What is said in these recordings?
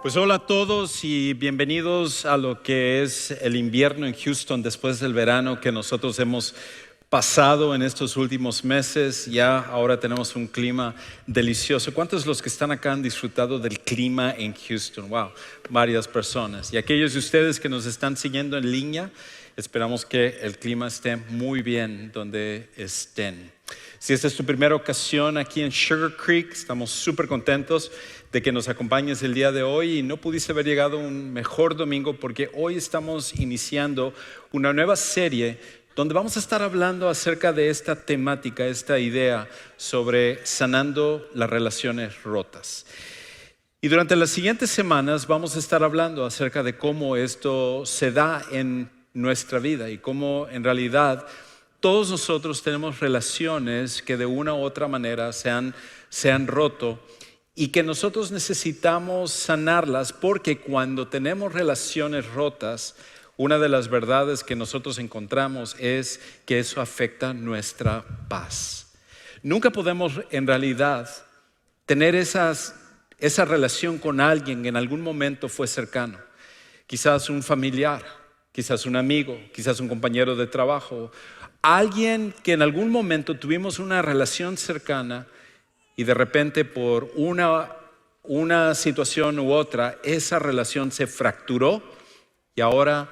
Pues hola a todos y bienvenidos a lo que es el invierno en Houston después del verano que nosotros hemos pasado en estos últimos meses. Ya ahora tenemos un clima delicioso. ¿Cuántos de los que están acá han disfrutado del clima en Houston? Wow, varias personas. Y aquellos de ustedes que nos están siguiendo en línea, esperamos que el clima esté muy bien donde estén. Si esta es tu primera ocasión aquí en Sugar Creek, estamos súper contentos de que nos acompañes el día de hoy y no pudiste haber llegado un mejor domingo porque hoy estamos iniciando una nueva serie donde vamos a estar hablando acerca de esta temática, esta idea sobre sanando las relaciones rotas. Y durante las siguientes semanas vamos a estar hablando acerca de cómo esto se da en nuestra vida y cómo en realidad todos nosotros tenemos relaciones que de una u otra manera se han roto y que nosotros necesitamos sanarlas porque cuando tenemos relaciones rotas, una de las verdades que nosotros encontramos es que eso afecta nuestra paz. Nunca podemos en realidad tener esa relación con alguien que en algún momento fue cercano. Quizás un familiar, quizás un amigo, quizás un compañero de trabajo. Alguien que en algún momento tuvimos una relación cercana y de repente por una situación u otra, esa relación se fracturó y ahora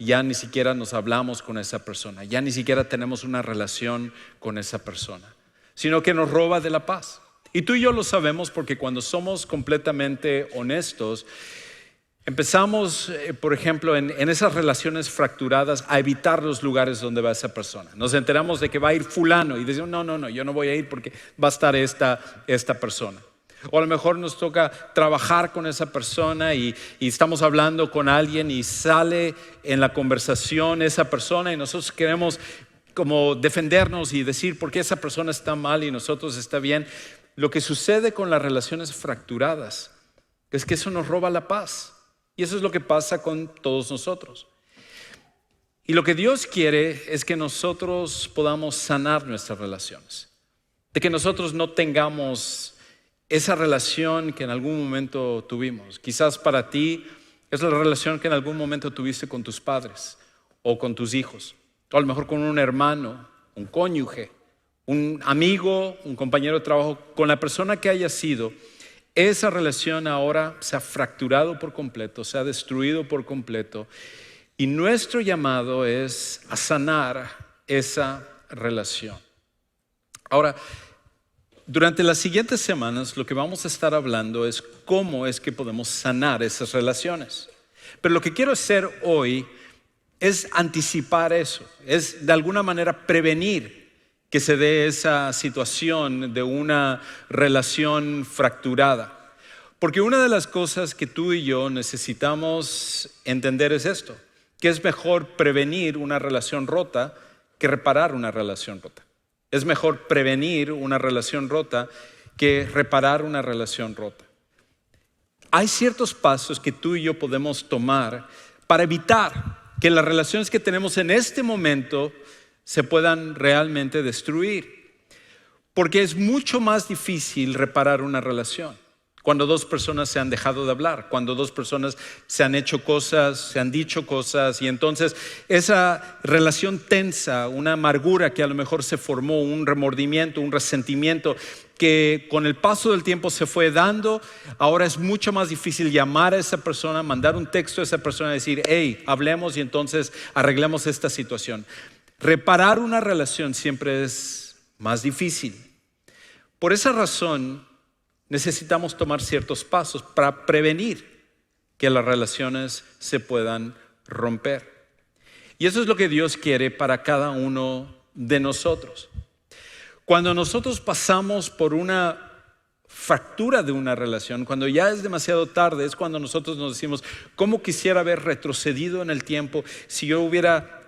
ya ni siquiera nos hablamos con esa persona, ya ni siquiera tenemos una relación con esa persona, sino que nos roba de la paz. Y tú y yo lo sabemos porque cuando somos completamente honestos, empezamos, por ejemplo, en esas relaciones fracturadas a evitar los lugares donde va esa persona. Nos enteramos de que va a ir fulano y decimos, no, yo no voy a ir porque va a estar esta persona. O a lo mejor nos toca trabajar con esa persona y estamos hablando con alguien y sale en la conversación esa persona y nosotros queremos como defendernos y decir por qué esa persona está mal y nosotros está bien. Lo que sucede con las relaciones fracturadas es que eso nos roba la paz. Y eso es lo que pasa con todos nosotros. Y lo que Dios quiere es que nosotros podamos sanar nuestras relaciones. De que nosotros no tengamos esa relación que en algún momento tuvimos. Quizás para ti es la relación que en algún momento tuviste con tus padres o con tus hijos. O a lo mejor con un hermano, un cónyuge, un amigo, un compañero de trabajo, con la persona que haya sido. Esa relación ahora se ha fracturado por completo, se ha destruido por completo y nuestro llamado es a sanar esa relación. Ahora, durante las siguientes semanas lo que vamos a estar hablando es cómo es que podemos sanar esas relaciones. Pero lo que quiero hacer hoy es anticipar eso, es de alguna manera prevenir que se dé esa situación de una relación fracturada. Porque una de las cosas que tú y yo necesitamos entender es esto, que es mejor prevenir una relación rota que reparar una relación rota. Es mejor prevenir una relación rota que reparar una relación rota. Hay ciertos pasos que tú y yo podemos tomar para evitar que las relaciones que tenemos en este momento se puedan realmente destruir. Porque es mucho más difícil reparar una relación cuando dos personas se han dejado de hablar, cuando dos personas se han hecho cosas, se han dicho cosas y entonces esa relación tensa, una amargura que a lo mejor se formó, un remordimiento, un resentimiento que con el paso del tiempo se fue dando, ahora es mucho más difícil llamar a esa persona, mandar un texto a esa persona y decir, hey, hablemos y entonces arreglemos esta situación. Reparar una relación siempre es más difícil. Por esa razón, necesitamos tomar ciertos pasos para prevenir que las relaciones se puedan romper. Y eso es lo que Dios quiere para cada uno de nosotros. Cuando nosotros pasamos por una fractura de una relación, cuando ya es demasiado tarde, es cuando nosotros nos decimos, ¿cómo quisiera haber retrocedido en el tiempo si yo hubiera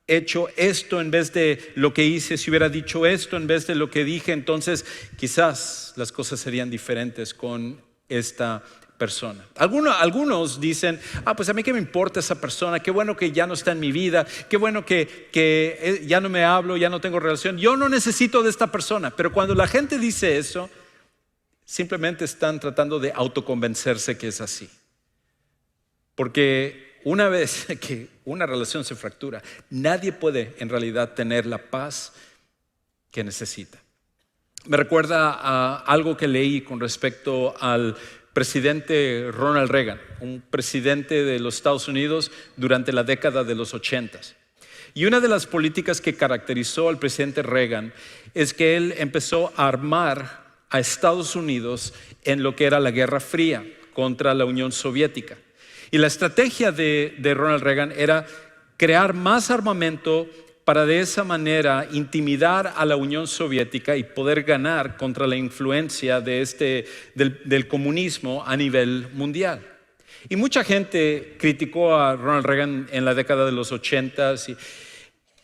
hecho esto en vez de lo que hice, si hubiera dicho esto en vez de lo que dije, entonces quizás las cosas serían diferentes con esta persona. Algunos dicen, pues a mí qué me importa esa persona, qué bueno que ya no está en mi vida, qué bueno que ya no me hablo, ya no tengo relación, yo no necesito de esta persona. Pero cuando la gente dice eso, simplemente están tratando de autoconvencerse que es así. Porque una vez que una relación se fractura, nadie puede en realidad tener la paz que necesita. Me recuerda a algo que leí con respecto al presidente Ronald Reagan, un presidente de los Estados Unidos durante la década de los 80s. Y una de las políticas que caracterizó al presidente Reagan es que él empezó a armar a Estados Unidos en lo que era la Guerra Fría contra la Unión Soviética. Y la estrategia de Ronald Reagan era crear más armamento para de esa manera intimidar a la Unión Soviética y poder ganar contra la influencia de del comunismo a nivel mundial. Y mucha gente criticó a Ronald Reagan en la década de los 80s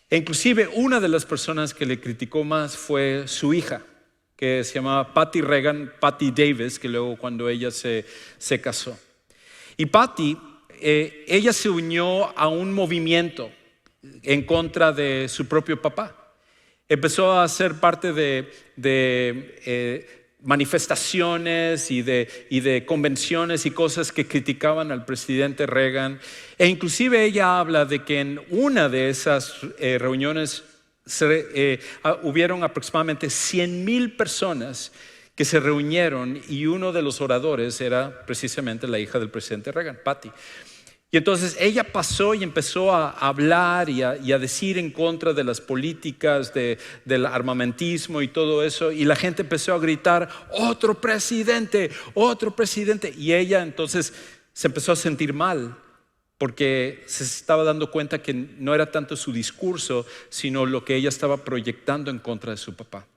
e inclusive una de las personas que le criticó más fue su hija, que se llamaba Patty Reagan, Patty Davis, que luego cuando ella se casó. Y Patty, ella se unió a un movimiento en contra de su propio papá. Empezó a ser parte de manifestaciones y de convenciones y cosas que criticaban al presidente Reagan. E inclusive ella habla de que en una de esas reuniones hubieron aproximadamente 100,000 personas que se reunieron y uno de los oradores era precisamente la hija del presidente Reagan, Patty. Y entonces ella pasó y empezó a hablar y a decir en contra de las políticas del armamentismo y todo eso. Y la gente empezó a gritar, otro presidente, otro presidente. Y ella entonces se empezó a sentir mal porque se estaba dando cuenta que no era tanto su discurso, sino lo que ella estaba proyectando en contra de su papá.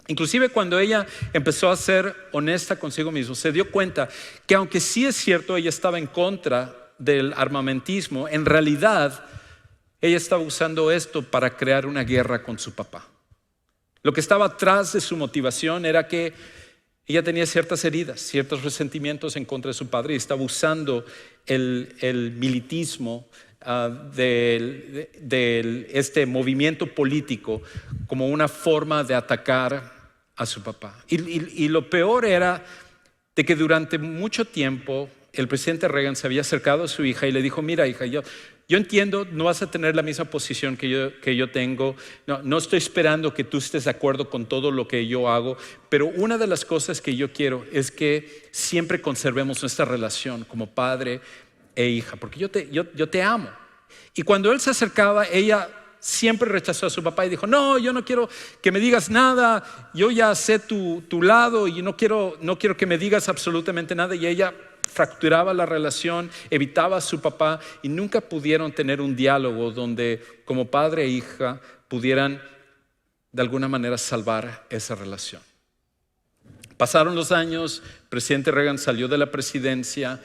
Inclusive cuando ella empezó a ser honesta consigo misma, se dio cuenta que aunque sí es cierto, ella estaba en contra del armamentismo, en realidad ella estaba usando esto para crear una guerra con su papá. Lo que estaba atrás de su motivación era que ella tenía ciertas heridas, ciertos resentimientos en contra de su padre y estaba usando el militismo de este movimiento político como una forma de atacar a su papá. Y lo peor era de que durante mucho tiempo el presidente Reagan se había acercado a su hija y le dijo, mira hija, yo entiendo, no vas a tener la misma posición que yo tengo, no estoy esperando que tú estés de acuerdo con todo lo que yo hago, pero una de las cosas que yo quiero es que siempre conservemos nuestra relación como padre e hija, porque yo te amo. Y cuando él se acercaba, ella siempre rechazó a su papá y dijo, no, yo no quiero que me digas nada, yo ya sé tu lado y no quiero que me digas absolutamente nada. Y ella fracturaba la relación, evitaba a su papá y nunca pudieron tener un diálogo donde como padre e hija pudieran de alguna manera salvar esa relación. Pasaron los años, el presidente Reagan salió de la presidencia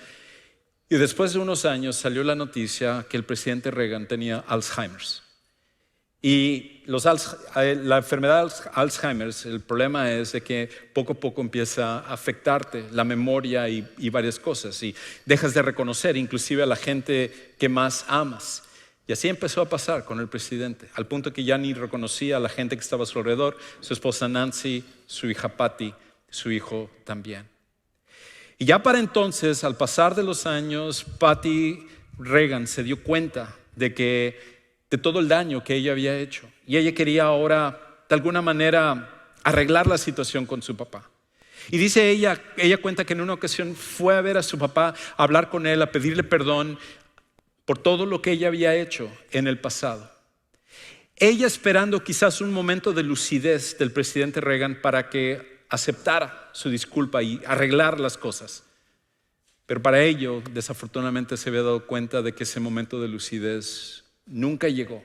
y después de unos años salió la noticia que el presidente Reagan tenía Alzheimer's. Y la enfermedad de Alzheimer, el problema es de que poco a poco empieza a afectarte la memoria y varias cosas y dejas de reconocer inclusive a la gente que más amas. Y así empezó a pasar con el presidente, al punto que ya ni reconocía a la gente que estaba a su alrededor, su esposa Nancy, su hija Patty, su hijo también. Y ya para entonces, al pasar de los años, Patty Reagan se dio cuenta de todo el daño que ella había hecho. Y ella quería ahora, de alguna manera, arreglar la situación con su papá. Y dice ella cuenta que en una ocasión fue a ver a su papá, a hablar con él, a pedirle perdón por todo lo que ella había hecho en el pasado. Ella esperando quizás un momento de lucidez del presidente Reagan para que aceptara su disculpa y arreglar las cosas. Pero para ello, desafortunadamente, se había dado cuenta de que ese momento de lucidez nunca llegó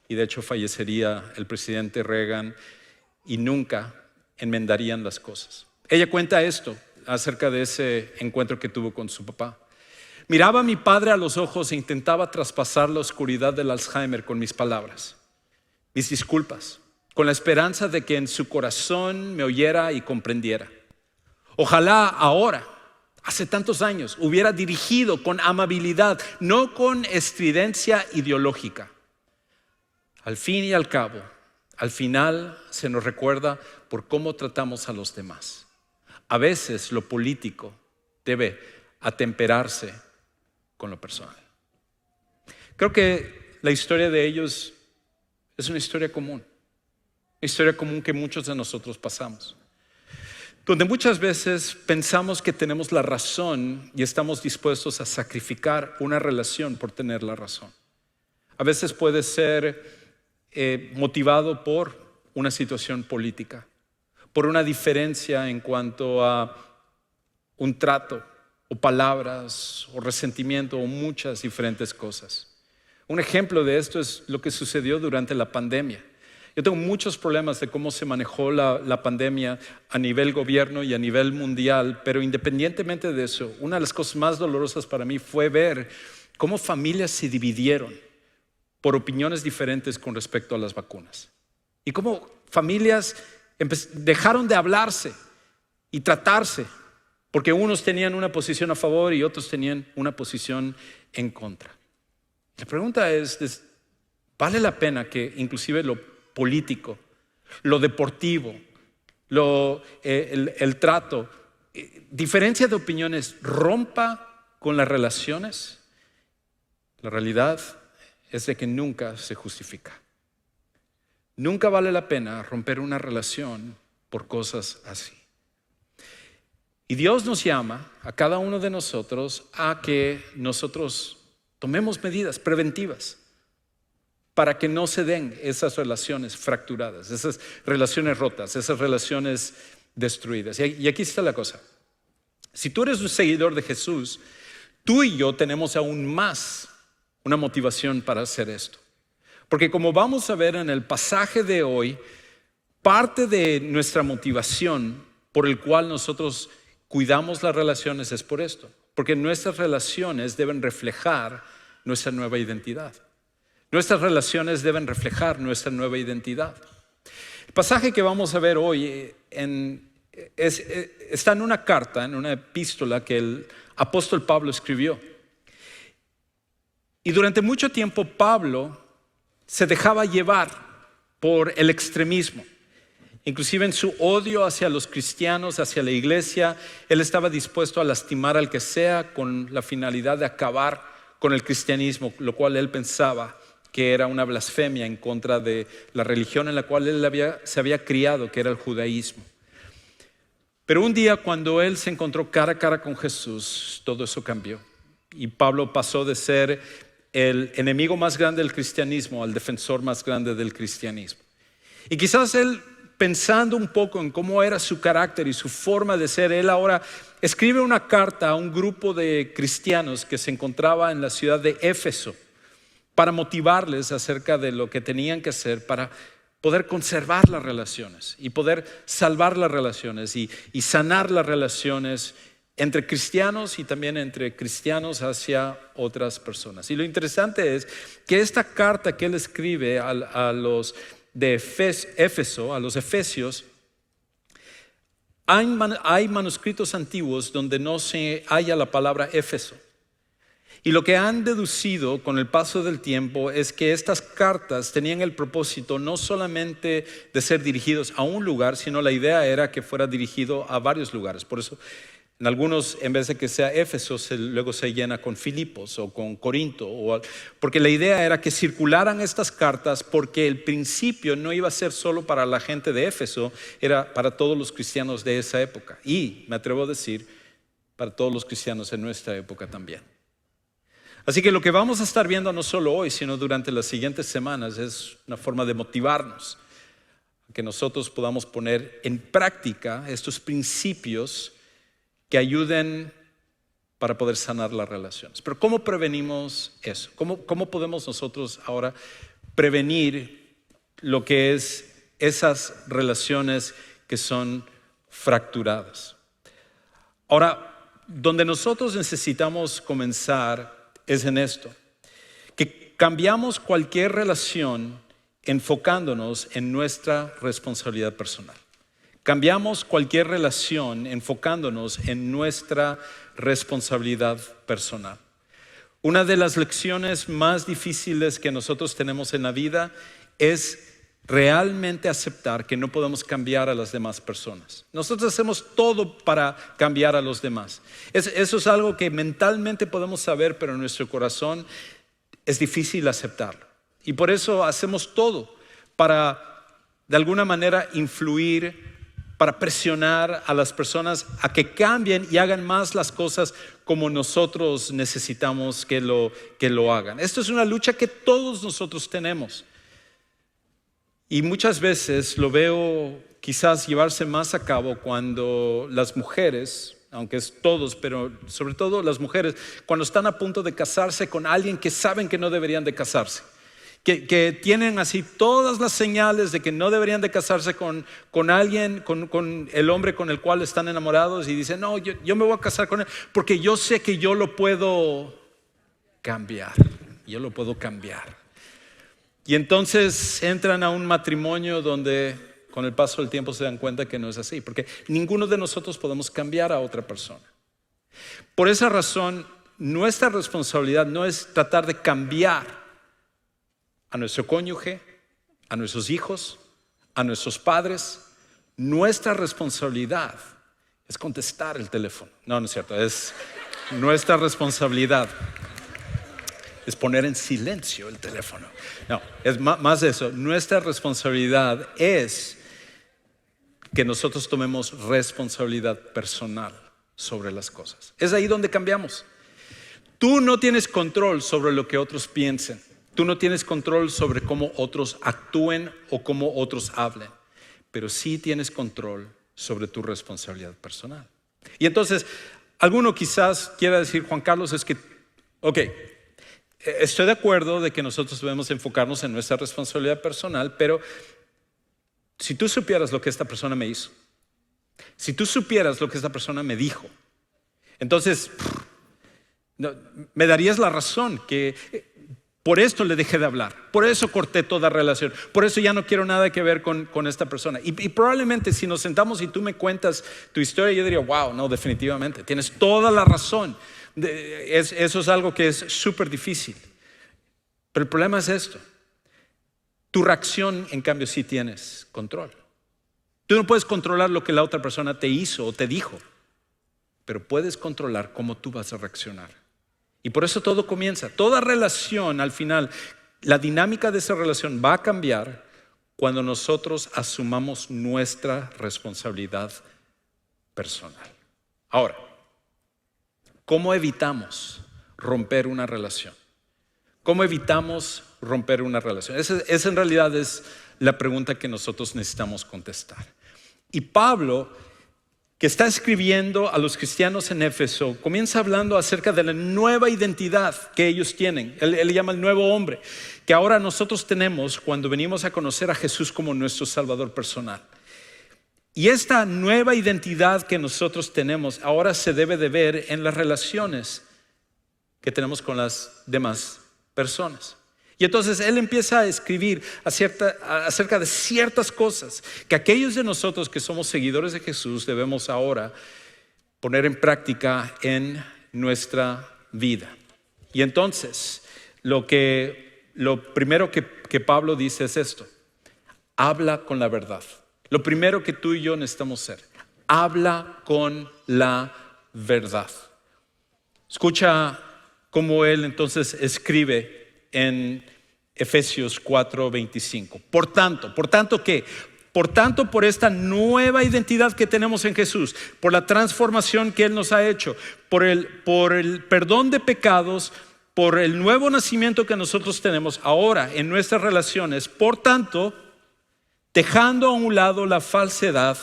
y de hecho fallecería el presidente Reagan y nunca enmendarían las cosas. Ella cuenta esto acerca de ese encuentro que tuvo con su papá. Miraba a mi padre a los ojos e intentaba traspasar la oscuridad del Alzheimer con mis palabras, mis disculpas, con la esperanza de que en su corazón me oyera y comprendiera. Ojalá ahora, hace tantos años, hubiera dirigido con amabilidad, no con estridencia ideológica. Al fin y al cabo, al final se nos recuerda por cómo tratamos a los demás. A veces lo político debe atemperarse con lo personal. Creo que la historia de ellos es una historia común que muchos de nosotros pasamos, donde muchas veces pensamos que tenemos la razón y estamos dispuestos a sacrificar una relación por tener la razón. A veces puede ser motivado por una situación política, por una diferencia en cuanto a un trato o palabras o resentimiento o muchas diferentes cosas. Un ejemplo de esto es lo que sucedió durante la pandemia. Yo tengo muchos problemas de cómo se manejó la pandemia a nivel gobierno y a nivel mundial, pero independientemente de eso, una de las cosas más dolorosas para mí fue ver cómo familias se dividieron por opiniones diferentes con respecto a las vacunas. Y cómo familias dejaron de hablarse y tratarse, porque unos tenían una posición a favor y otros tenían una posición en contra. La pregunta es, ¿vale la pena que inclusive lo político, lo deportivo, el trato, diferencia de opiniones rompa con las relaciones? La realidad es de que nunca se justifica. Nunca vale la pena romper una relación por cosas así. Y Dios nos llama a cada uno de nosotros a que nosotros tomemos medidas preventivas para que no se den esas relaciones fracturadas, esas relaciones rotas, esas relaciones destruidas. Y aquí está la cosa. Si tú eres un seguidor de Jesús, tú y yo tenemos aún más una motivación para hacer esto. Porque como vamos a ver en el pasaje de hoy, parte de nuestra motivación por el cual nosotros cuidamos las relaciones es por esto. Porque nuestras relaciones deben reflejar nuestra nueva identidad. Nuestras relaciones deben reflejar nuestra nueva identidad. El pasaje que vamos a ver hoy está en una carta, en una epístola que el apóstol Pablo escribió. Y durante mucho tiempo Pablo se dejaba llevar por el extremismo. Inclusive en su odio hacia los cristianos, hacia la iglesia, él estaba dispuesto a lastimar al que sea con la finalidad de acabar con el cristianismo, lo cual él pensaba que era una blasfemia en contra de la religión en la cual él se había criado, que era el judaísmo. Pero un día cuando él se encontró cara a cara con Jesús, todo eso cambió. Y Pablo pasó de ser el enemigo más grande del cristianismo al defensor más grande del cristianismo. Y quizás él, pensando un poco en cómo era su carácter y su forma de ser, él ahora escribe una carta a un grupo de cristianos que se encontraba en la ciudad de Éfeso, para motivarles acerca de lo que tenían que hacer para poder conservar las relaciones y poder salvar las relaciones y sanar las relaciones entre cristianos y también entre cristianos hacia otras personas. Y lo interesante es que esta carta que él escribe a los de Éfeso, a los efesios, hay manuscritos antiguos donde no se halla la palabra Éfeso. Y lo que han deducido con el paso del tiempo es que estas cartas tenían el propósito no solamente de ser dirigidos a un lugar, sino la idea era que fuera dirigido a varios lugares. Por eso en algunos, en vez de que sea Éfeso, luego se llena con Filipos o con Corinto, porque la idea era que circularan estas cartas, porque el principio no iba a ser solo para la gente de Éfeso, era para todos los cristianos de esa época. Y me atrevo a decir, para todos los cristianos en nuestra época también. Así que lo que vamos a estar viendo no solo hoy, sino durante las siguientes semanas es una forma de motivarnos a que nosotros podamos poner en práctica estos principios que ayuden para poder sanar las relaciones. Pero ¿cómo prevenimos eso? ¿Cómo podemos nosotros ahora prevenir lo que es esas relaciones que son fracturadas? Ahora, donde nosotros necesitamos comenzar es en esto, que cambiamos cualquier relación enfocándonos en nuestra responsabilidad personal. Cambiamos cualquier relación enfocándonos en nuestra responsabilidad personal. Una de las lecciones más difíciles que nosotros tenemos en la vida es realmente aceptar que no podemos cambiar a las demás personas. Nosotros hacemos todo para cambiar a los demás. Eso es algo que mentalmente podemos saber, pero en nuestro corazón es difícil aceptarlo. Y por eso hacemos todo para, de alguna manera, influir, para presionar a las personas a que cambien y hagan más las cosas como nosotros necesitamos que lo hagan. Esto es una lucha que todos nosotros tenemos. Y muchas veces lo veo quizás llevarse más a cabo cuando las mujeres, aunque es todos, pero sobre todo las mujeres, cuando están a punto de casarse con alguien que saben que no deberían de casarse. Que tienen así todas las señales de que no deberían de casarse con alguien, con el hombre con el cual están enamorados, y dicen, no, yo me voy a casar con él porque yo sé que yo lo puedo cambiar. Yo lo puedo cambiar. Y entonces entran a un matrimonio donde con el paso del tiempo se dan cuenta que no es así, porque ninguno de nosotros podemos cambiar a otra persona. Por esa razón, nuestra responsabilidad no es tratar de cambiar a nuestro cónyuge, a nuestros hijos, a nuestros padres. Nuestra responsabilidad es contestar el teléfono. No es cierto, es nuestra responsabilidad. Es poner en silencio el teléfono. No, es más de eso. Nuestra responsabilidad es que nosotros tomemos responsabilidad personal sobre las cosas. Es ahí donde cambiamos. Tú no tienes control sobre lo que otros piensen. Tú no tienes control sobre cómo otros actúen o cómo otros hablen. Pero sí tienes control sobre tu responsabilidad personal. Y entonces, alguno quizás quiera decir, Juan Carlos, es que, ok, estoy de acuerdo de que nosotros debemos enfocarnos en nuestra responsabilidad personal, pero si tú supieras lo que esta persona me hizo, si tú supieras lo que esta persona me dijo, entonces me darías la razón que por esto le dejé de hablar, por eso corté toda relación, por eso ya no quiero nada que ver con esta persona. Y probablemente si nos sentamos y tú me cuentas tu historia, yo diría, wow, no, definitivamente, tienes toda la razón. Eso es algo que es súper difícil. Pero el problema es esto. Tu reacción, en cambio, sí tienes control. Tú no puedes controlar lo que la otra persona te hizo o te dijo, pero puedes controlar cómo tú vas a reaccionar. Y por eso todo comienza. Toda relación, al final, la dinámica de esa relación va a cambiar cuando nosotros asumamos nuestra responsabilidad personal. Ahora, ¿cómo evitamos romper una relación? ¿Cómo evitamos romper una relación? Esa en realidad es la pregunta que nosotros necesitamos contestar. Y Pablo, que está escribiendo a los cristianos en Éfeso, comienza hablando acerca de la nueva identidad que ellos tienen. Él le llama el nuevo hombre, que ahora nosotros tenemos cuando venimos a conocer a Jesús como nuestro Salvador personal. Y esta nueva identidad que nosotros tenemos ahora se debe de ver en las relaciones que tenemos con las demás personas. Y entonces él empieza a escribir acerca de ciertas cosas que aquellos de nosotros que somos seguidores de Jesús debemos ahora poner en práctica en nuestra vida. Y entonces lo primero que Pablo dice es esto: habla con la verdad. Lo primero que tú y yo necesitamos hacer, habla con la verdad. Escucha cómo él entonces escribe en Efesios 4:25. Por tanto, ¿qué? Por tanto, por esta nueva identidad que tenemos en Jesús, por la transformación que Él nos ha hecho, por el perdón de pecados, por el nuevo nacimiento que nosotros tenemos ahora en nuestras relaciones, por tanto, dejando a un lado la falsedad,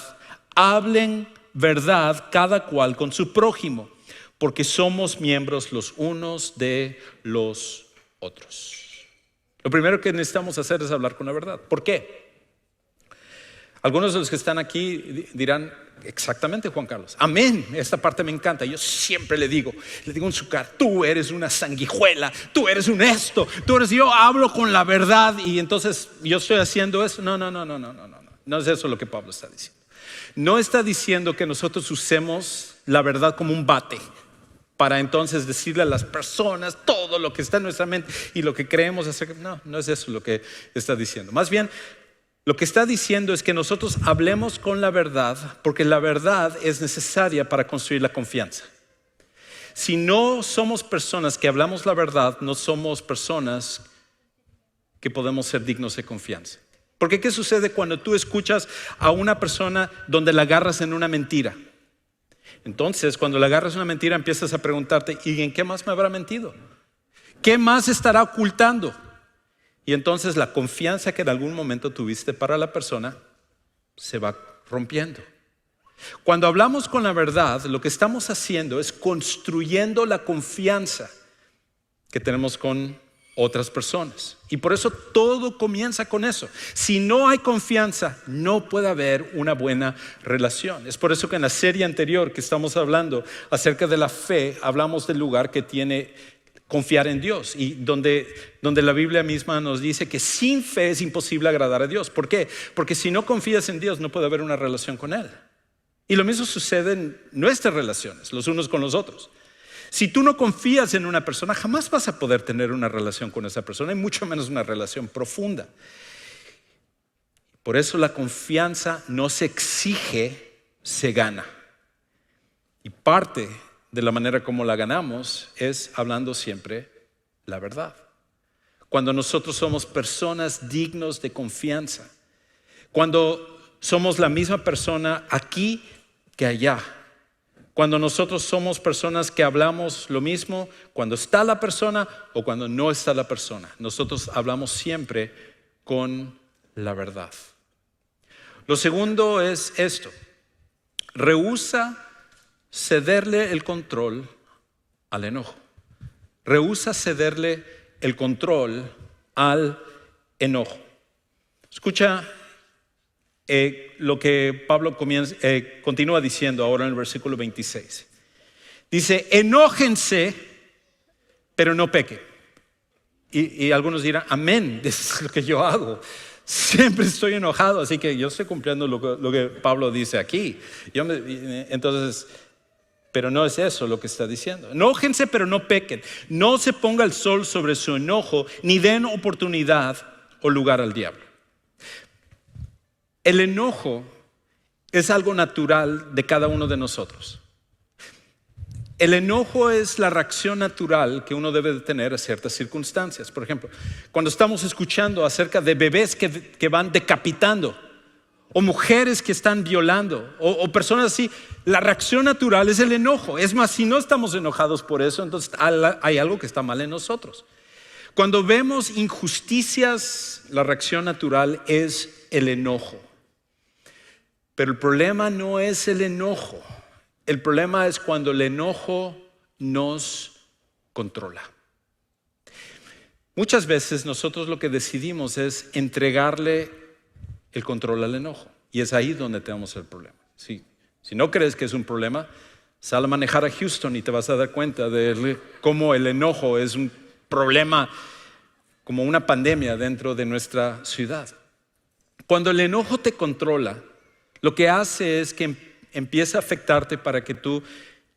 hablen verdad cada cual con su prójimo, porque somos miembros los unos de los otros. Lo primero que necesitamos hacer es hablar con la verdad. ¿Por qué? Algunos de los que están aquí dirán, exactamente, Juan Carlos, amén, esta parte me encanta. Yo siempre le digo en su cara, tú eres una sanguijuela, tú eres un esto, yo hablo con la verdad y entonces yo estoy haciendo eso. No es eso lo que Pablo está diciendo. No está diciendo que nosotros usemos la verdad como un bate para entonces decirle a las personas todo lo que está en nuestra mente y lo que creemos acerca. No es eso lo que está diciendo. Más bien, Lo que está diciendo es que nosotros hablemos con la verdad, porque la verdad es necesaria para construir la confianza. Si no somos personas que hablamos la verdad, no somos personas que podemos ser dignos de confianza. Porque ¿qué sucede cuando tú escuchas a una persona donde la agarras en una mentira? Entonces, cuando le agarras una mentira, empiezas a preguntarte, ¿y en qué más me habrá mentido? ¿Qué más estará ocultando? Y entonces la confianza que en algún momento tuviste para la persona se va rompiendo. Cuando hablamos con la verdad, lo que estamos haciendo es construyendo la confianza que tenemos con otras personas. Y por eso todo comienza con eso. Si no hay confianza, no puede haber una buena relación. Es por eso que en la serie anterior que estamos hablando acerca de la fe, hablamos del lugar que tiene confiar en Dios, y donde la Biblia misma nos dice que sin fe es imposible agradar a Dios. ¿Por qué? Porque si no confías en Dios, no puede haber una relación con Él. Y lo mismo sucede en nuestras relaciones, los unos con los otros. Si tú no confías en una persona, jamás vas a poder tener una relación con esa persona, y mucho menos una relación profunda. Por eso la confianza no se exige, se gana. Y parte de la manera como la ganamos es hablando siempre la verdad. Cuando nosotros somos personas dignos de confianza, cuando somos la misma persona aquí que allá, cuando nosotros somos personas que hablamos lo mismo cuando está la persona o cuando no está la persona, nosotros hablamos siempre con la verdad. Lo segundo es esto: rehúsa cederle el control al enojo. Rehúsa cederle el control al enojo. Escucha lo que Pablo continúa diciendo ahora en el versículo 26. Dice: enójense, pero no pequen. Y algunos dirán: amén, eso es lo que yo hago. Siempre estoy enojado, así que yo estoy cumpliendo lo que Pablo dice aquí. Entonces, pero no es eso lo que está diciendo. Enójense, pero no pequen. No se ponga el sol sobre su enojo, ni den oportunidad o lugar al diablo. El enojo es algo natural de cada uno de nosotros. El enojo es la reacción natural que uno debe de tener a ciertas circunstancias. Por ejemplo, cuando estamos escuchando acerca de bebés que van decapitando, o mujeres que están violando, o personas así, la reacción natural es el enojo. Es más, si no estamos enojados por eso, entonces hay algo que está mal en nosotros. Cuando vemos injusticias, la reacción natural es el enojo. Pero el problema no es el enojo. El problema es cuando el enojo nos controla. Muchas veces nosotros lo que decidimos es entregarle el control al enojo, y es ahí donde tenemos el problema. Si no crees que es un problema, sal a manejar a Houston y te vas a dar cuenta de cómo el enojo es un problema, como una pandemia dentro de nuestra ciudad. Cuando el enojo te controla, lo que hace es que empieza a afectarte para que tú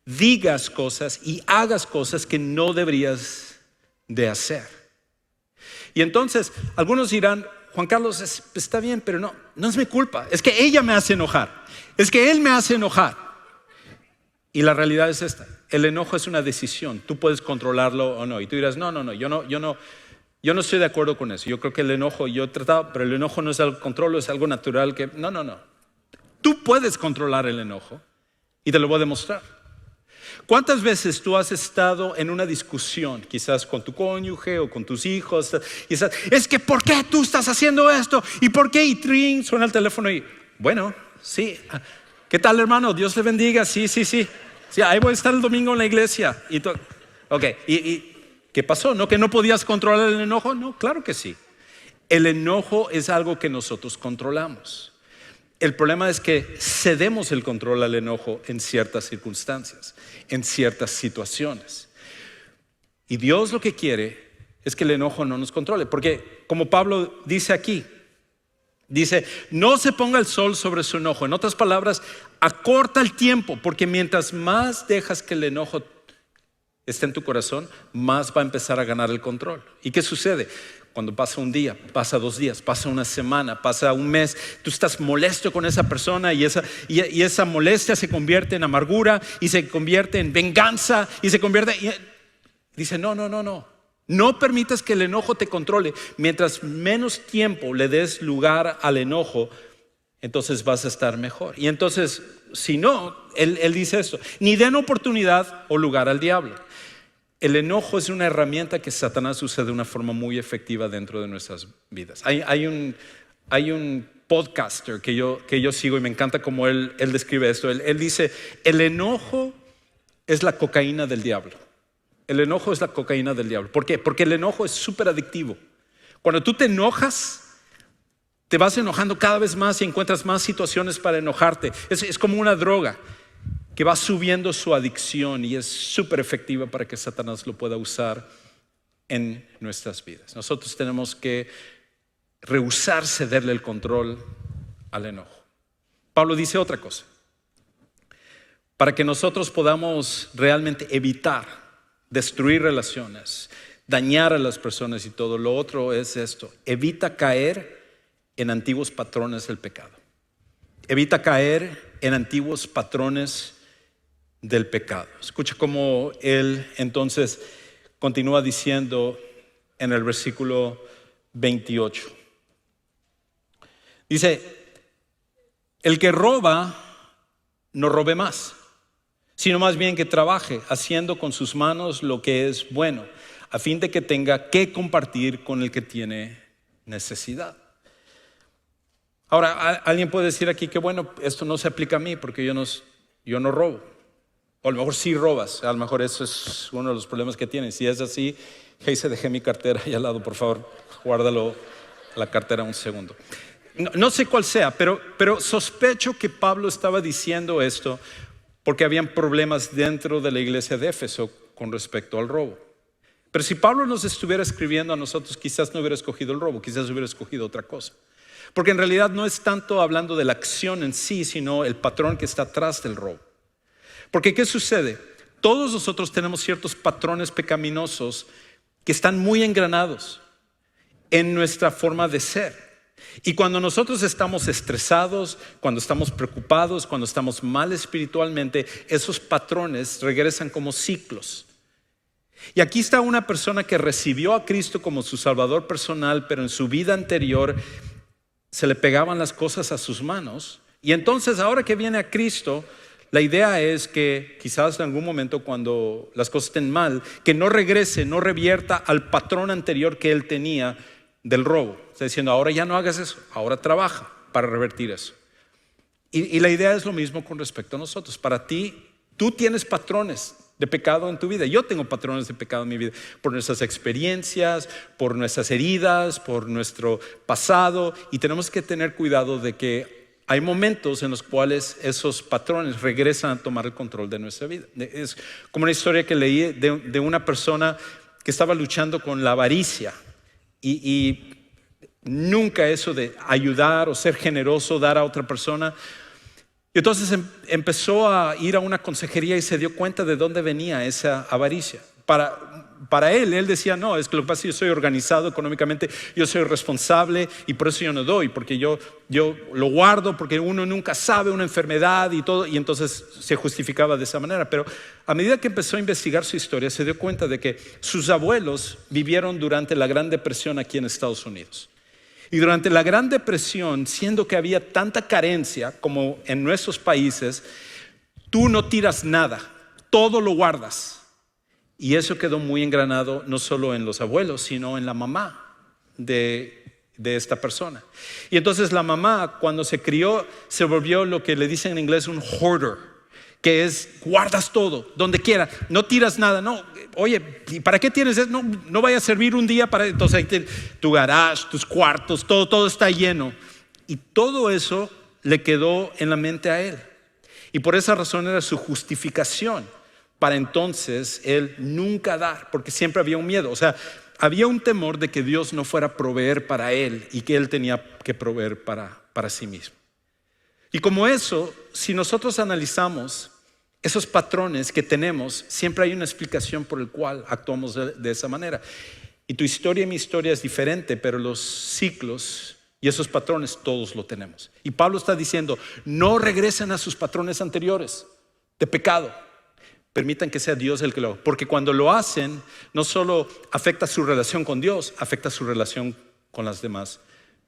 digas cosas y hagas cosas que no deberías de hacer. Y entonces algunos dirán: Juan Carlos, está bien, pero no es mi culpa. Es que ella me hace enojar. Es que él me hace enojar. Y la realidad es esta: el enojo es una decisión. Tú puedes controlarlo o no. Y tú dirás: no, yo no estoy de acuerdo con eso. Yo creo que el enojo, yo he tratado, pero el enojo no es algo controlo, es algo natural que no. Tú puedes controlar el enojo, y te lo voy a demostrar. ¿Cuántas veces tú has estado en una discusión, quizás con tu cónyuge o con tus hijos, y estás: es que ¿por qué tú estás haciendo esto? ¿Y por qué? Y tring, suena el teléfono y bueno, sí, ¿qué tal, hermano? Dios le bendiga. Sí, ahí voy a estar el domingo en la iglesia. ¿Y qué pasó? ¿No que no podías controlar el enojo? No, claro que sí. El enojo es algo que nosotros controlamos. El problema es que cedemos el control al enojo en ciertas circunstancias, en ciertas situaciones. Y Dios lo que quiere es que el enojo no nos controle, porque como Pablo dice aquí, dice: no se ponga el sol sobre su enojo. En otras palabras, acorta el tiempo, porque mientras más dejas que el enojo está en tu corazón, más va a empezar a ganar el control. ¿Y qué sucede? Cuando pasa un día, pasa 2 días, pasa una semana, pasa un mes, tú estás molesto con esa persona y esa molestia se convierte en amargura y se convierte en venganza y se convierte... Dice, no. No permitas que el enojo te controle. Mientras menos tiempo le des lugar al enojo, entonces vas a estar mejor. Y entonces, si no, él dice esto, ni den oportunidad o lugar al diablo. El enojo es una herramienta que Satanás usa de una forma muy efectiva dentro de nuestras vidas. Hay un podcaster que yo sigo y me encanta cómo él describe esto. Él dice, el enojo es la cocaína del diablo. El enojo es la cocaína del diablo. ¿Por qué? Porque el enojo es súper adictivo. Cuando tú te enojas, te vas enojando cada vez más y encuentras más situaciones para enojarte. Es como una droga que va subiendo su adicción y es súper efectiva para que Satanás lo pueda usar en nuestras vidas. Nosotros tenemos que rehusar cederle el control al enojo. Pablo dice otra cosa. Para que nosotros podamos realmente evitar destruir relaciones, dañar a las personas y todo, lo otro es esto: evita caer en antiguos patrones del pecado. Evita caer en antiguos patrones del pecado. Escucha cómo él entonces continúa diciendo en el versículo 28. Dice, el que roba no robe más, sino más bien que trabaje haciendo con sus manos lo que es bueno, a fin de que tenga que compartir con el que tiene necesidad. Ahora, alguien puede decir aquí que bueno, esto no se aplica a mí porque yo no robo. O a lo mejor sí robas, a lo mejor eso es uno de los problemas que tienes. Si es así, Geise, dejé mi cartera ahí al lado, por favor, guárdalo la cartera un segundo. No sé cuál sea, pero sospecho que Pablo estaba diciendo esto porque habían problemas dentro de la iglesia de Éfeso con respecto al robo. Pero si Pablo nos estuviera escribiendo a nosotros, quizás no hubiera escogido el robo, quizás hubiera escogido otra cosa. Porque en realidad no es tanto hablando de la acción en sí, sino el patrón que está atrás del robo. Porque ¿qué sucede? Todos nosotros tenemos ciertos patrones pecaminosos que están muy engranados en nuestra forma de ser. Y cuando nosotros estamos estresados, cuando estamos preocupados, cuando estamos mal espiritualmente, esos patrones regresan como ciclos. Y aquí está una persona que recibió a Cristo como su Salvador personal, pero en su vida anterior se le pegaban las cosas a sus manos. Y entonces ahora que viene a Cristo, la idea es que quizás en algún momento cuando las cosas estén mal, que no regrese, no revierta al patrón anterior que él tenía del robo. Está diciendo, ahora ya no hagas eso, ahora trabaja para revertir eso. Y la idea es lo mismo con respecto a nosotros. Para ti, tú tienes patrones de pecado en tu vida. Yo tengo patrones de pecado en mi vida por nuestras experiencias, por nuestras heridas, por nuestro pasado. Y tenemos que tener cuidado de que hay momentos en los cuales esos patrones regresan a tomar el control de nuestra vida. Es como una historia que leí de una persona que estaba luchando con la avaricia y nunca eso de ayudar o ser generoso, dar a otra persona. Y entonces empezó a ir a una consejería y se dio cuenta de dónde venía esa avaricia. Para él decía, no, es que lo que pasa es que yo soy organizado económicamente, yo soy responsable y por eso yo no doy, porque yo lo guardo, porque uno nunca sabe una enfermedad y todo, y entonces se justificaba de esa manera. Pero a medida que empezó a investigar su historia, se dio cuenta de que sus abuelos vivieron durante la Gran Depresión aquí en Estados Unidos. Y durante la Gran Depresión, siendo que había tanta carencia como en nuestros países, tú no tiras nada, todo lo guardas. Y eso quedó muy engranado no solo en los abuelos, sino en la mamá de esta persona. Y entonces la mamá, cuando se crió, se volvió lo que le dicen en inglés un hoarder, que es guardas todo, donde quiera, no tiras nada. No, oye, ¿y para qué tienes eso? No vaya a servir un día para... Entonces ahí tu garage, tus cuartos, todo está lleno. Y todo eso le quedó en la mente a él. Y por esa razón era su justificación para entonces él nunca dar, porque siempre había un miedo. O sea, había un temor de que Dios no fuera a proveer para él y que él tenía que proveer para sí mismo. Y como eso, si nosotros analizamos esos patrones que tenemos, siempre hay una explicación por el cual actuamos de esa manera. Y tu historia y mi historia es diferente, pero los ciclos y esos patrones todos lo tenemos. Y Pablo está diciendo, no regresen a sus patrones anteriores de pecado. Permitan que sea Dios el que lo haga. Porque cuando lo hacen, no solo afecta su relación con Dios, afecta su relación con las demás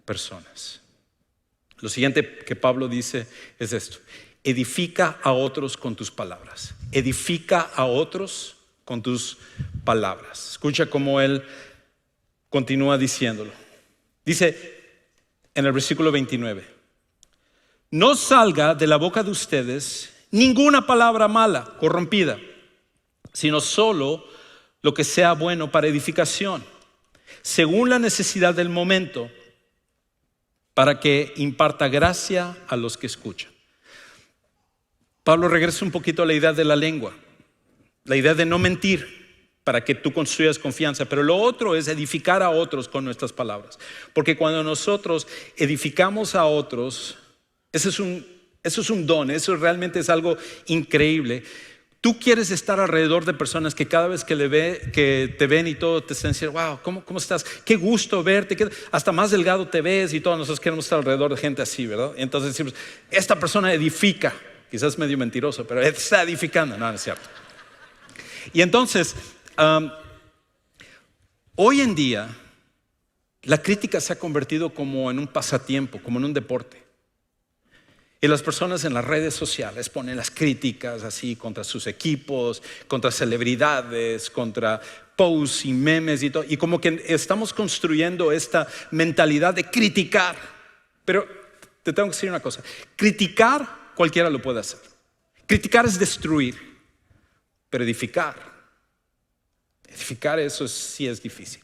personas. Lo siguiente que Pablo dice es esto: edifica a otros con tus palabras. Edifica a otros con tus palabras. Escucha cómo él continúa diciéndolo. Dice en el versículo 29, no salga de la boca de ustedes ninguna palabra mala, corrompida, sino solo lo que sea bueno para edificación, según la necesidad del momento, para que imparta gracia a los que escuchan. Pablo regresa un poquito a la idea de la lengua, la idea de no mentir para que tú construyas confianza, pero lo otro es edificar a otros con nuestras palabras, porque cuando nosotros edificamos a otros, eso es un don, eso realmente es algo increíble. Tú quieres estar alrededor de personas que cada vez que te ven y todo te están diciendo, wow, ¿cómo estás? Qué gusto verte, hasta más delgado te ves, y todos nosotros queremos estar alrededor de gente así, ¿verdad? Entonces decimos, esta persona edifica, quizás medio mentiroso, pero está edificando. No es cierto. Y entonces, hoy en día, la crítica se ha convertido como en un pasatiempo, como en un deporte. Y las personas en las redes sociales ponen las críticas así contra sus equipos, contra celebridades, contra posts y memes y todo. Y como que estamos construyendo esta mentalidad de criticar. Pero te tengo que decir una cosa: criticar cualquiera lo puede hacer. Criticar es destruir, pero edificar eso sí es difícil.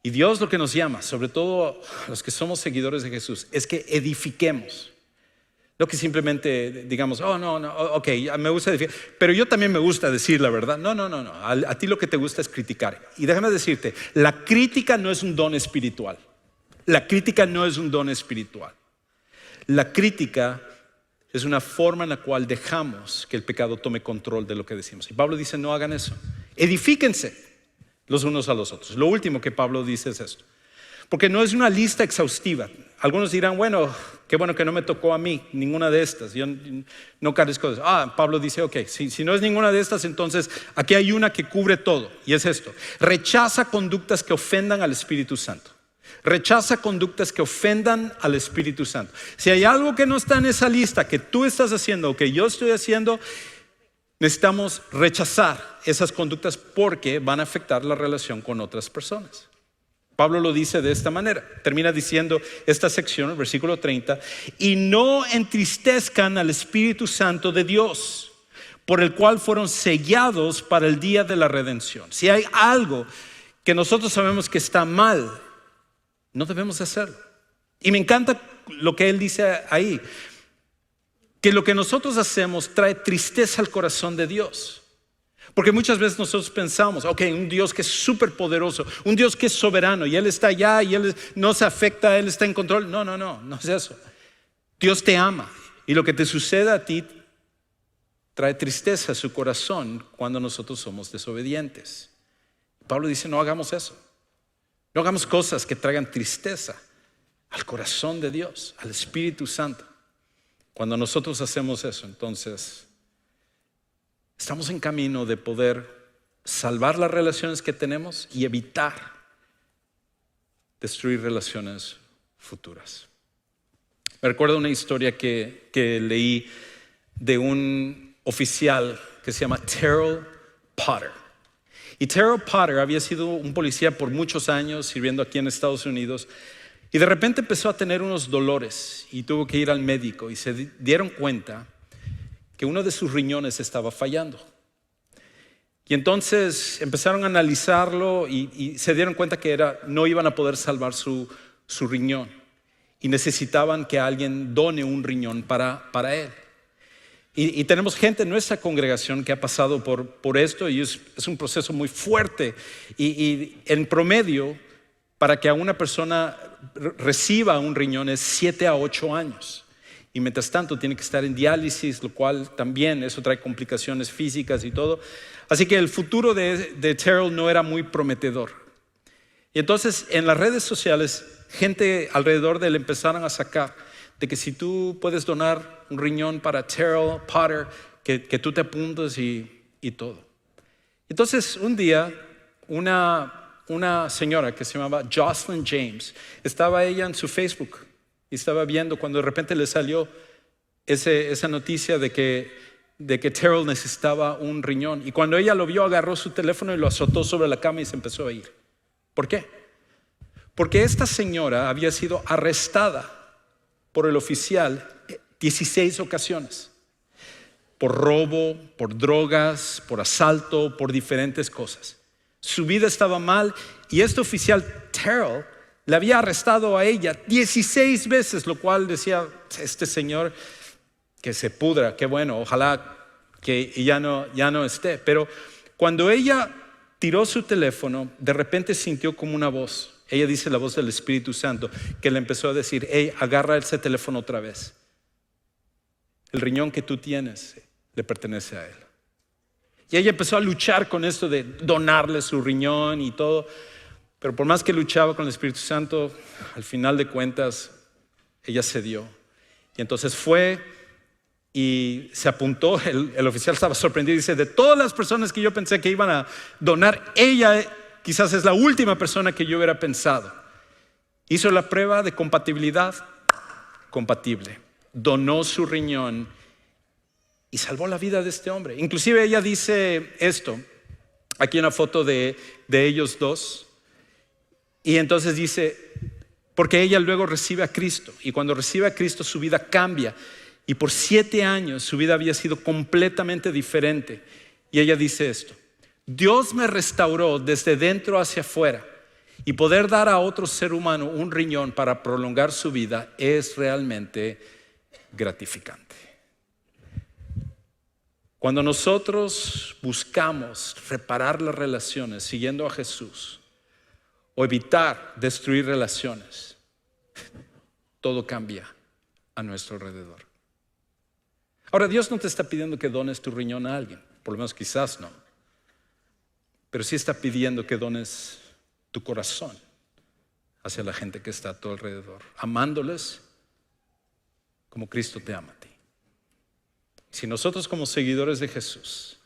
Y Dios lo que nos llama, sobre todo los que somos seguidores de Jesús, es que edifiquemos. No que simplemente digamos, ok, me gusta decir, pero yo también me gusta decir la verdad. No. A ti lo que te gusta es criticar. Y déjame decirte, la crítica no es un don espiritual. La crítica no es un don espiritual. La crítica es una forma en la cual dejamos que el pecado tome control de lo que decimos. Y Pablo dice, no hagan eso. Edifíquense los unos a los otros. Lo último que Pablo dice es esto. Porque no es una lista exhaustiva. Algunos dirán, bueno, qué bueno que no me tocó a mí ninguna de estas. Yo no carezco de eso. Pablo dice, ok, si no es ninguna de estas, entonces aquí hay una que cubre todo. Y es esto: rechaza conductas que ofendan al Espíritu Santo. Rechaza conductas que ofendan al Espíritu Santo. Si hay algo que no está en esa lista que tú estás haciendo o que yo estoy haciendo, necesitamos rechazar esas conductas porque van a afectar la relación con otras personas. Pablo lo dice de esta manera. Termina diciendo esta sección, el versículo 30, y no entristezcan al Espíritu Santo de Dios, por el cual fueron sellados para el día de la redención. Si hay algo que nosotros sabemos que está mal, no debemos hacerlo. Y me encanta lo que él dice ahí, que lo que nosotros hacemos trae tristeza al corazón de Dios. Porque muchas veces nosotros pensamos, ok, un Dios que es súper poderoso, un Dios que es soberano y Él está allá y Él no se afecta, Él está en control. No es eso. Dios te ama y lo que te sucede a ti trae tristeza a su corazón cuando nosotros somos desobedientes. Pablo dice, no hagamos eso. No hagamos cosas que traigan tristeza al corazón de Dios, al Espíritu Santo. Cuando nosotros hacemos eso, entonces estamos en camino de poder salvar las relaciones que tenemos y evitar destruir relaciones futuras. Me recuerdo una historia que leí de un oficial que se llama Terrell Potter. Y Terrell Potter había sido un policía por muchos años sirviendo aquí en Estados Unidos. Y de repente empezó a tener unos dolores y tuvo que ir al médico y se dieron cuenta que uno de sus riñones estaba fallando. Y entonces empezaron a analizarlo y se dieron cuenta que no iban a poder salvar su riñón y necesitaban que alguien done un riñón para él. Y tenemos gente en nuestra congregación que ha pasado por esto y es un proceso muy fuerte. Y en promedio, para que a una persona reciba un riñón es 7 a 8 años. y mientras tanto tiene que estar en diálisis, lo cual también eso trae complicaciones físicas y todo. Así que el futuro de Terrell no era muy prometedor. Y entonces en las redes sociales, gente alrededor de él empezaron a sacar de que si tú puedes donar un riñón para Terrell Potter, que tú te apuntes y todo. Entonces un día una señora que se llamaba Jocelyn James, estaba ella en su Facebook y estaba viendo cuando de repente le salió esa noticia de que Terrell necesitaba un riñón. Y cuando ella lo vio, agarró su teléfono y lo azotó sobre la cama y se empezó a ir. ¿Por qué? Porque esta señora había sido arrestada por el oficial 16 ocasiones. Por robo, por drogas, por asalto, por diferentes cosas. Su vida estaba mal y este oficial Terrell le había arrestado a ella 16 veces, lo cual decía, este señor que se pudra, qué bueno, ojalá que ya no esté. Pero cuando ella tiró su teléfono, de repente sintió como una voz. Ella dice la voz del Espíritu Santo que le empezó a decir, hey, agarra ese teléfono otra vez. El riñón que tú tienes le pertenece a él. Y ella empezó a luchar con esto de donarle su riñón y todo. Pero por más que luchaba con el Espíritu Santo, al final de cuentas, ella cedió. Y entonces fue y se apuntó. El oficial estaba sorprendido y dice, de todas las personas que yo pensé que iban a donar, ella quizás es la última persona que yo hubiera pensado. Hizo la prueba de compatibilidad, compatible. Donó su riñón y salvó la vida de este hombre. Inclusive ella dice esto, aquí una foto de ellos dos. Y entonces dice, porque ella luego recibe a Cristo. Y cuando recibe a Cristo su vida cambia. Y por 7 años su vida había sido completamente diferente. Y ella dice esto, Dios me restauró desde dentro hacia afuera. Y poder dar a otro ser humano un riñón para prolongar su vida es realmente gratificante. Cuando nosotros buscamos reparar las relaciones siguiendo a Jesús o evitar destruir relaciones, todo cambia a nuestro alrededor. Ahora, Dios no te está pidiendo que dones tu riñón a alguien, por lo menos quizás no, pero sí está pidiendo que dones tu corazón hacia la gente que está a tu alrededor, amándoles como Cristo te ama a ti. Si nosotros como seguidores de Jesús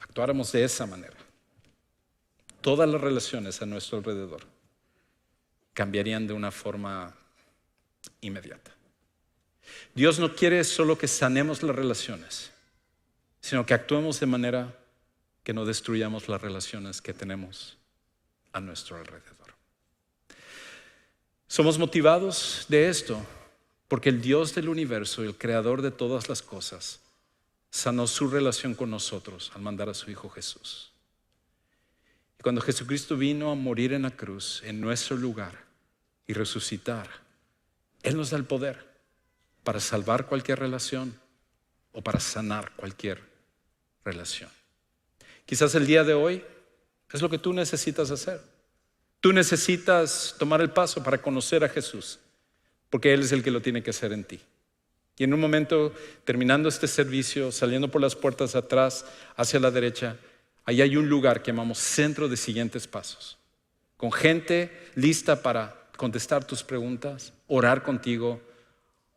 actuáramos de esa manera, todas las relaciones a nuestro alrededor cambiarían de una forma inmediata. Dios no quiere solo que sanemos las relaciones, sino que actuemos de manera que no destruyamos las relaciones que tenemos a nuestro alrededor. Somos motivados de esto porque el Dios del universo, el creador de todas las cosas, sanó su relación con nosotros al mandar a su Hijo Jesús. Y cuando Jesucristo vino a morir en la cruz, en nuestro lugar, y resucitar, Él nos da el poder para salvar cualquier relación o para sanar cualquier relación. Quizás el día de hoy es lo que tú necesitas hacer. Tú necesitas tomar el paso para conocer a Jesús, porque Él es el que lo tiene que hacer en ti. Y en un momento, terminando este servicio, saliendo por las puertas de atrás, hacia la derecha, ahí hay un lugar que llamamos Centro de Siguientes Pasos, con gente lista para contestar tus preguntas, orar contigo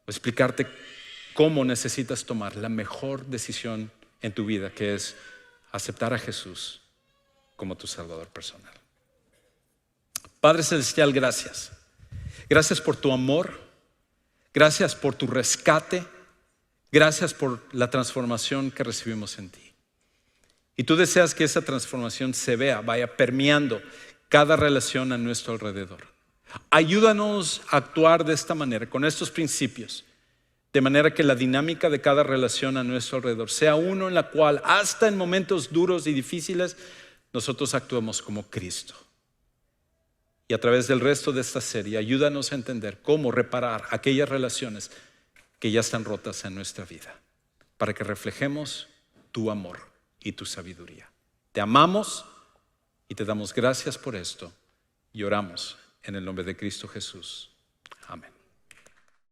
o explicarte cómo necesitas tomar la mejor decisión en tu vida, que es aceptar a Jesús como tu Salvador personal. Padre Celestial, gracias. Gracias por tu amor, gracias por tu rescate, gracias por la transformación que recibimos en ti. Y tú deseas que esa transformación se vea, vaya permeando cada relación a nuestro alrededor. Ayúdanos a actuar de esta manera, con estos principios, de manera que la dinámica de cada relación a nuestro alrededor sea uno en la cual, hasta en momentos duros y difíciles, nosotros actuemos como Cristo. Y a través del resto de esta serie, ayúdanos a entender cómo reparar aquellas relaciones que ya están rotas en nuestra vida, para que reflejemos tu amor y tu sabiduría. Te amamos y te damos gracias por esto y oramos en el nombre de Cristo Jesús.